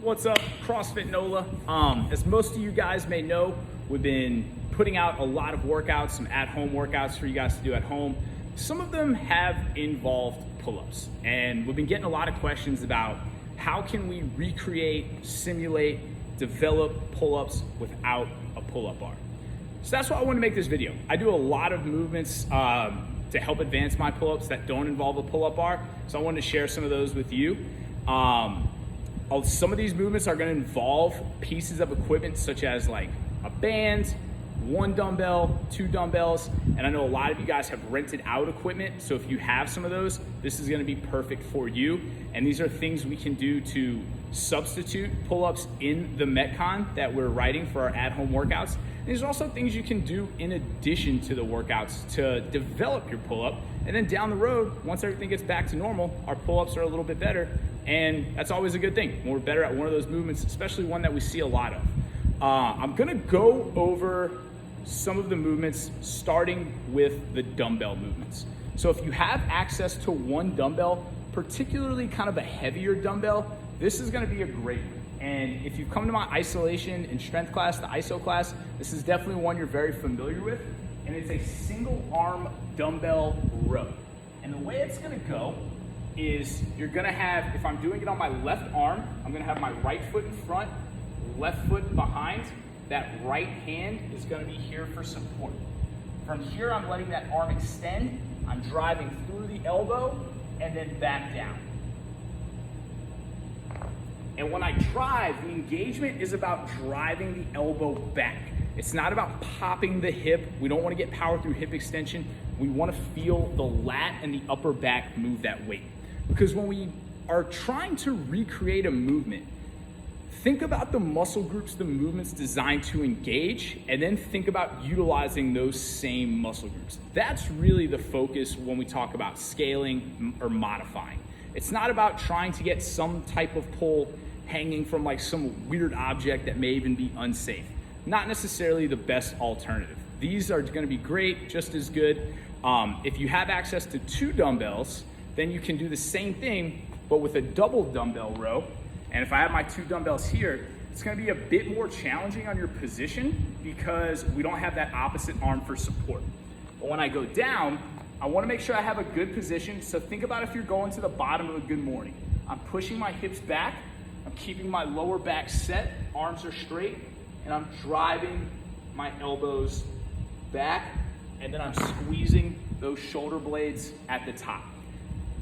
What's up, CrossFit NOLA? As most of you guys may know, we've been putting out a lot of workouts, some at-home workouts for you guys to do at home. Some of them have involved pull-ups, and we've been getting a lot of questions about how can we recreate, simulate, develop pull-ups without a pull-up bar. So that's why I wanted to make this video. I do a lot of movements to help advance my pull-ups that don't involve a pull-up bar, so I wanted to share some of those with you. Some of these movements are going to involve pieces of equipment such as like a band, one dumbbell, two dumbbells, and I know a lot of you guys have rented out equipment, so if you have some of those, this is going to be perfect for you. And these are things we can do to substitute pull-ups in the Metcon that we're writing for our at-home workouts. And these are also things you can do in addition to the workouts to develop your pull-up, and then down the road, once everything gets back to normal, our pull-ups are a little bit better, and that's always a good thing when we're better at one of those movements, especially one that we see a lot of. I'm gonna go over some of the movements starting with the dumbbell movements. So if you have access to one dumbbell, particularly kind of a heavier dumbbell, this is gonna be a great one. And if you've come to my isolation and strength class, the ISO class, this is definitely one you're very familiar with. And it's a single arm dumbbell row. And the way it's gonna go is you're gonna have, if I'm doing it on my left arm, I'm gonna have my right foot in front, left foot behind. That right hand is gonna be here for support. From here, I'm letting that arm extend. I'm driving through the elbow and then back down. And when I drive, the engagement is about driving the elbow back. It's not about popping the hip. We don't want to get power through hip extension. We want to feel the lat and the upper back move that weight. Because when we are trying to recreate a movement, think about the muscle groups the movement's designed to engage, and then think about utilizing those same muscle groups. That's really the focus when we talk about scaling or modifying. It's not about trying to get some type of pull hanging from like some weird object that may even be unsafe. Not necessarily the best alternative. These are gonna be great, just as good. If you have access to two dumbbells, then you can do the same thing, but with a double dumbbell row. And if I have my two dumbbells here, it's gonna be a bit more challenging on your position because we don't have that opposite arm for support. But when I go down, I wanna make sure I have a good position. So think about if you're going to the bottom of a good morning. I'm pushing my hips back, I'm keeping my lower back set, arms are straight, and I'm driving my elbows back, and then I'm squeezing those shoulder blades at the top.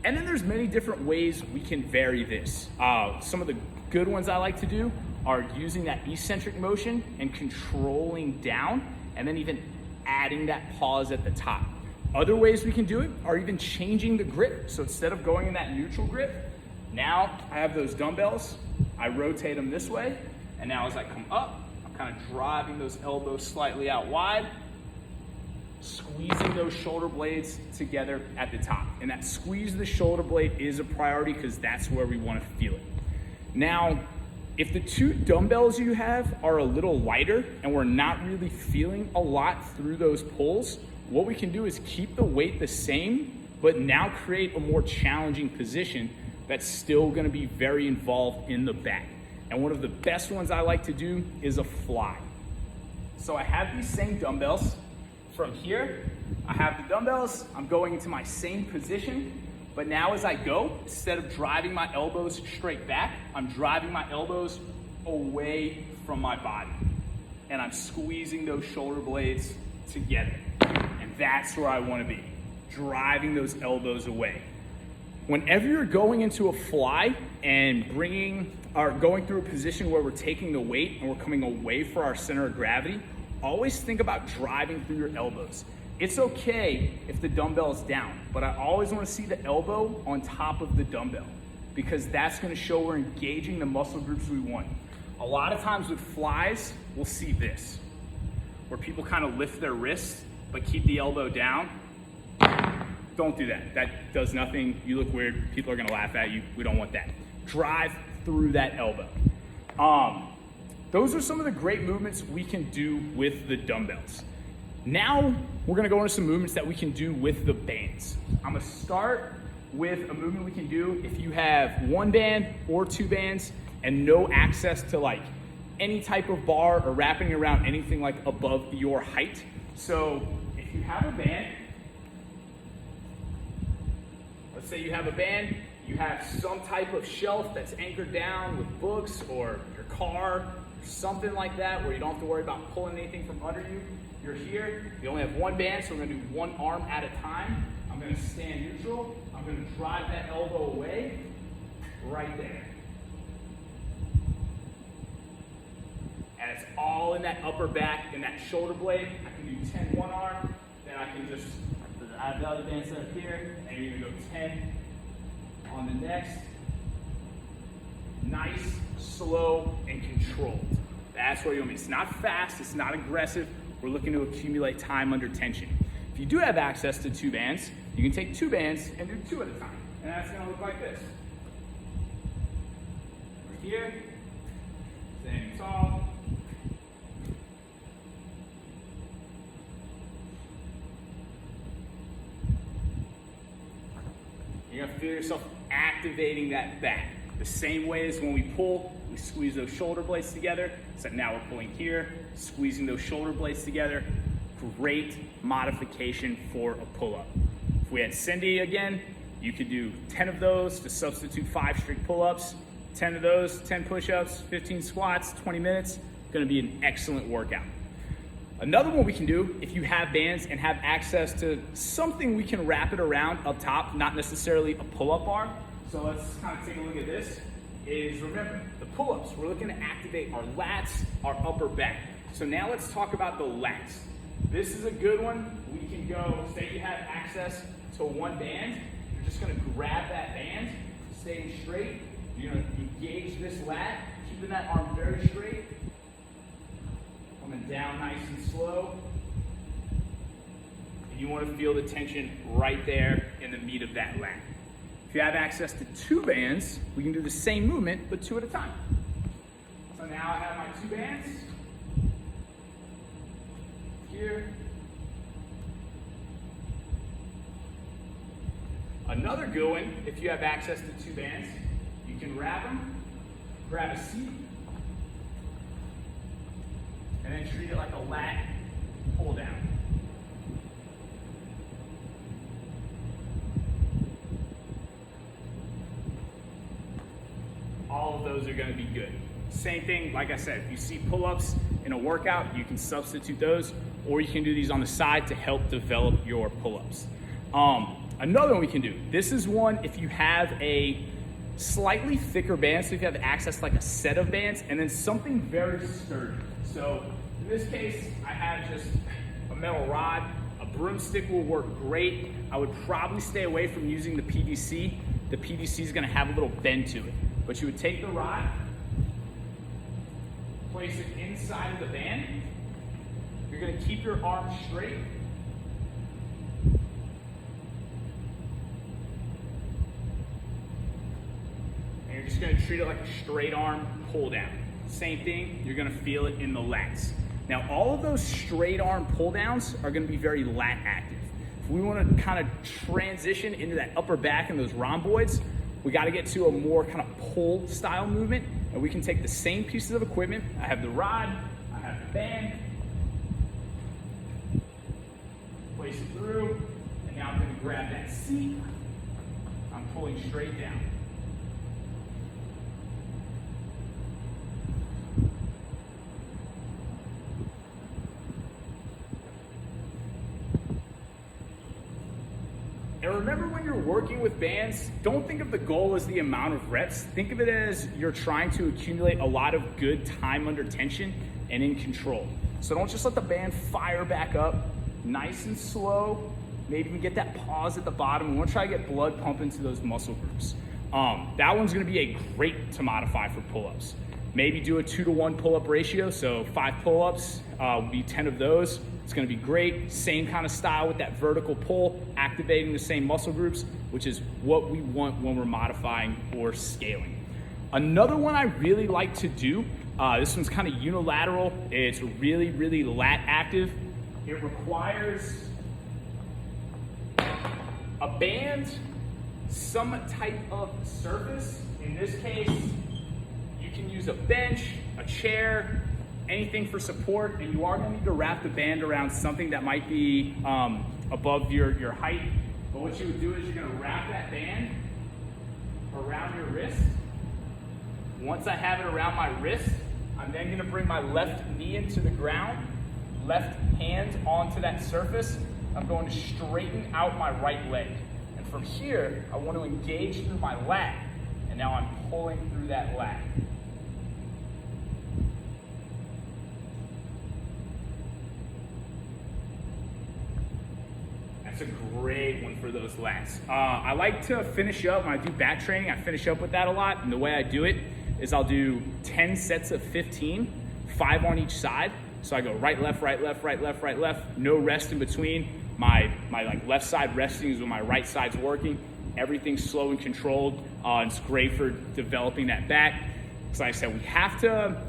And then there's many different ways we can vary this. Some of the good ones I like to do are using that eccentric motion and controlling down, and then even adding that pause at the top. Other ways we can do it are even changing the grip. So instead of going in that neutral grip, now I have those dumbbells, I rotate them this way, and now as I come up, I'm kind of driving those elbows slightly out wide, squeezing those shoulder blades together at the top. And that squeeze of the shoulder blade is a priority because that's where we want to feel it. Now, if the two dumbbells you have are a little lighter and we're not really feeling a lot through those pulls, what we can do is keep the weight the same, but now create a more challenging position that's still gonna be very involved in the back. And one of the best ones I like to do is a fly. So I have these same dumbbells. From here, I have the dumbbells, I'm going into my same position, but now as I go, instead of driving my elbows straight back, I'm driving my elbows away from my body. And I'm squeezing those shoulder blades together. And that's where I wanna be, driving those elbows away. Whenever you're going into a fly and going through a position where we're taking the weight and we're coming away from our center of gravity, always think about driving through your elbows. It's okay if the dumbbell is down, but I always want to see the elbow on top of the dumbbell because that's going to show we're engaging the muscle groups we want. A lot of times with flies, we'll see this, where people kind of lift their wrists but keep the elbow down. Don't do that. That does nothing. You look weird. People are going to laugh at you. We don't want that. Drive through that elbow. Those are some of the great movements we can do with the dumbbells. Now, we're gonna go into some movements that we can do with the bands. I'm gonna start with a movement we can do if you have one band or two bands, and no access to like any type of bar or wrapping around anything like above your height. So if you have a band, let's say you have a band, you have some type of shelf that's anchored down with books or your car, or something like that where you don't have to worry about pulling anything from under you. You're here, you only have one band, so we're gonna do one arm at a time. I'm gonna stand neutral. I'm gonna drive that elbow away, right there. And it's all in that upper back and that shoulder blade. I can do 10 one arm, then I can just, I have the other band set up here, and you're gonna go 10 on the next. Nice, slow, and controlled. That's what you want me. It's not fast, it's not aggressive. We're looking to accumulate time under tension. If you do have access to 2 bands, you can take 2 bands and do 2 at a time. And that's gonna look like this. We're here, standing tall. You're gonna feel yourself activating that back. The same way as when we pull, we squeeze those shoulder blades together. So now we're pulling here, squeezing those shoulder blades together. Great modification for a pull-up. If we had Cindy again, you could do 10 of those to substitute 5 strict pull-ups, 10 of those, 10 push-ups, 15 squats, 20 minutes. Gonna be an excellent workout. Another one we can do, if you have bands and have access to something we can wrap it around up top, not necessarily a pull-up bar. So let's kind of take a look at this, is remember, the pull-ups, we're looking to activate our lats, our upper back. So now let's talk about the lats. This is a good one. We can go, say you have access to 1 band, you're just gonna grab that band, staying straight. You're gonna engage this lat, keeping that arm very straight. Coming down nice and slow. And you wanna feel the tension right there in the meat of that lat. If you have access to 2 bands, we can do the same movement, but 2 at a time. So now I have my 2 bands. Here. Another good one, if you have access to 2 bands, you can wrap them, grab a seat, and then treat it like a lat pull down. All of those are gonna be good. Same thing, like I said, if you see pull-ups in a workout, you can substitute those, or you can do these on the side to help develop your pull-ups. Another one we can do, this is one if you have a slightly thicker band, so if you have access to like a set of bands, and then something very sturdy. So in this case, I have just a metal rod. A broomstick will work great. I would probably stay away from using the PVC. The PVC is gonna have a little bend to it. But you would take the rod, place it inside of the band. You're gonna keep your arm straight. And you're just gonna treat it like a straight arm pull down. Same thing, you're gonna feel it in the lats. Now, all of those straight arm pull downs are gonna be very lat active. If we wanna kind of transition into that upper back and those rhomboids, we gotta get to a more kind of pull style movement, and we can take the same pieces of equipment. I have the rod, I have the band, place it through, and now I'm gonna grab that seat. I'm pulling straight down. And remember, when you're working with bands, don't think of the goal as the amount of reps. Think of it as you're trying to accumulate a lot of good time under tension and in control. So don't just let the band fire back up, nice and slow. Maybe we get that pause at the bottom. We want to try to get blood pumping to those muscle groups. That one's going to be a great to modify for pull-ups. Maybe do a 2-to-1 pull-up ratio. So 5 pull-ups would be 10 of those. It's gonna be great. Same kind of style with that vertical pull, activating the same muscle groups, which is what we want when we're modifying or scaling. Another one I really like to do, this one's kind of unilateral. It's really, really lat active. It requires a band, some type of surface. In this case, you can can use a bench, a chair, anything for support, and you are gonna need to wrap the band around something that might be above your height. But what you would do is you're gonna wrap that band around your wrist. Once I have it around my wrist, I'm then gonna bring my left knee into the ground, left hand onto that surface. I'm going to straighten out my right leg. And from here, I want to engage through my lat. And now I'm pulling through that lat. That's a great one for those lats. I like to finish up, when I do back training, I finish up with that a lot. And the way I do it is I'll do 10 sets of 15, 5 on each side. So I go right, left, right, left, right, left, right, left, no rest in between. My like left side resting is when my right side's working. Everything's slow and controlled. It's great for developing that back. So like I said, we have to,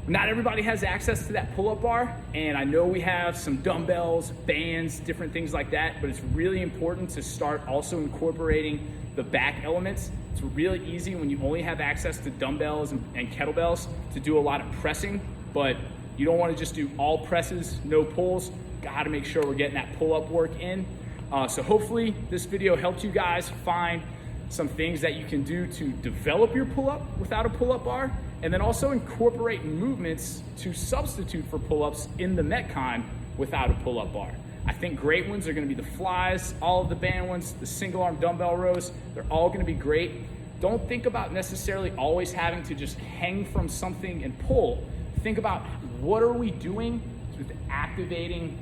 not everybody has access to that pull-up bar. And I know we have some dumbbells, bands, different things like that, but it's really important to start also incorporating the back elements. It's really easy when you only have access to dumbbells and kettlebells to do a lot of pressing, but you don't want to just do all presses, no pulls. Got to make sure we're getting that pull-up work in. So hopefully this video helped you guys find some things that you can do to develop your pull-up without a pull-up bar, and then also incorporate movements to substitute for pull-ups in the Metcon without a pull-up bar. I think great ones are going to be the flies, all of the band ones, the single arm dumbbell rows. They're all going to be great. Don't think about necessarily always having to just hang from something and pull. Think about what are we doing with activating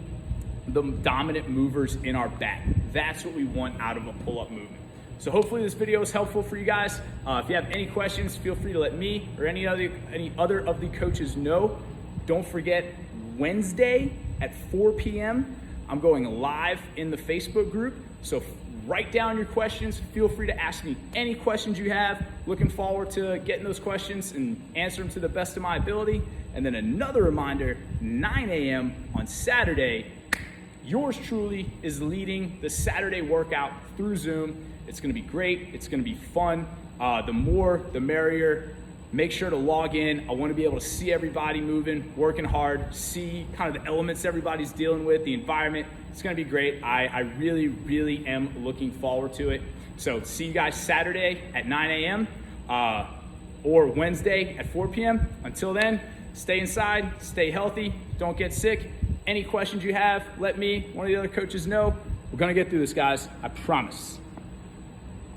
the dominant movers in our back. That's what we want out of a pull-up movement. So hopefully this video is helpful for you guys. If you have any questions, feel free to let me or any other of the coaches know. Don't forget, Wednesday at 4 p.m., I'm going live in the Facebook group. So write down your questions. Feel free to ask me any questions you have. Looking forward to getting those questions and answer them to the best of my ability. And then another reminder, 9 a.m. on Saturday, yours truly is leading the Saturday workout through Zoom. It's gonna be great, it's gonna be fun. The more, the merrier. Make sure to log in. I wanna be able to see everybody moving, working hard, see kind of the elements everybody's dealing with, the environment. It's gonna be great. I really, really am looking forward to it. So see you guys Saturday at 9 a.m. Or Wednesday at 4 p.m. Until then, stay inside, stay healthy, don't get sick. Any questions you have, let me, one of the other coaches know. We're gonna get through this, guys, I promise.